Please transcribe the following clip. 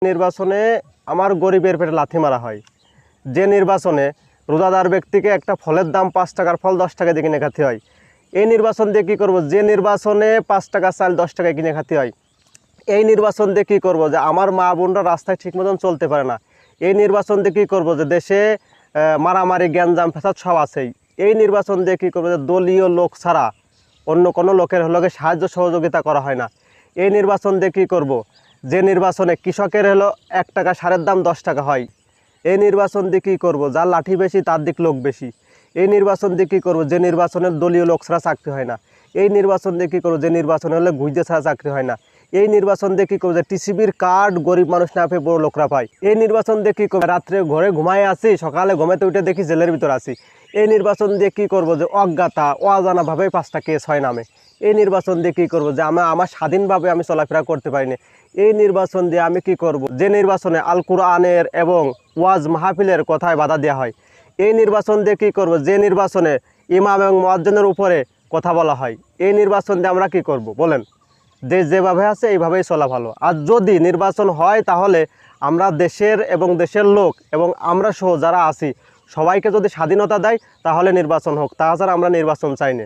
নির্বাচনে আমার গরিবের পেটে লাথি মারা হয়। যে নির্বাচনে রোজাদার ব্যক্তিকে একটা ফলের দাম 5 টাকার ফল 10 টাকা দিয়ে কিনে খেতে হয়, এই নির্বাচন দিয়ে কী করবো? যে নির্বাচনে 5 টাকা চাল 10 টাকায় কিনে খেতে হয়, এই নির্বাচন দিয়ে কী করবো? যে আমার মা বোনরা রাস্তায় ঠিক মতন চলতে পারে না। এই নির্বাচন দিয়ে কী করবো? যে দেশে মারামারি গ্যাঞ্জাম ফ্যাসাদ সব আছেই। এই নির্বাচন দিয়ে কী করবো? যে দলীয় লোক ছাড়া অন্য কোনো লোকের হলে সাহায্য সহযোগিতা করা হয় না। এই নির্বাচন দিয়ে কী করবো? যে নির্বাচনে কৃষকের হলো 1 টাকা সারের দাম 10 টাকা হয়, এই নির্বাচন দিয়ে কী করবো? যার লাঠি বেশি তার দিক লোক বেশি। এই নির্বাচন দিয়ে কী করবো? যে নির্বাচনের দলীয় লোক ছাড়া চাকরি হয় না। এই নির্বাচন দিয়ে কী করবো? যে নির্বাচন হলে ঘুষে ছাড়া চাকরি হয় না। এই নির্বাচন দিয়ে কী করবো? যে টিসিবির কার্ড গরিব মানুষ না পেয়ে বড় লোকরা পায়। এই নির্বাচন দিয়ে কী করবো? রাত্রে ঘরে ঘুমায় আছি, সকালে ঘুমাতে উঠে দেখি জেলের ভিতর আছি। এই নির্বাচন দিয়ে কী করবো? যে অজ্ঞাতা অজানাভাবে 5টা কেস হয় নামে। এই নির্বাচন দিয়ে কী করবো? যে আমার স্বাধীনভাবে আমি চলাফেরা করতে পারিনি। এই নির্বাচন দিয়ে আমি কি করব? যে নির্বাচনে আল কুরআনের এবং ওয়াজ মাহফিলের কথায় বাধা দেওয়া হয়, এই নির্বাচন দিয়ে কী করব? যে নির্বাচনে ইমাম এবং মুয়াজ্জিনের উপরে কথা বলা হয়, এই নির্বাচন দিয়ে আমরা কি করব বলেন? দেশ যেভাবে আছে এইভাবেই চলা ভালো। আর যদি নির্বাচন হয় তাহলে আমরা দেশের এবং দেশের লোক এবং আমরা সহ যারা আছি সবাইকে যদি স্বাধীনতা দেয় তাহলে নির্বাচন হোক, তাছাড়া আমরা নির্বাচন চাই না।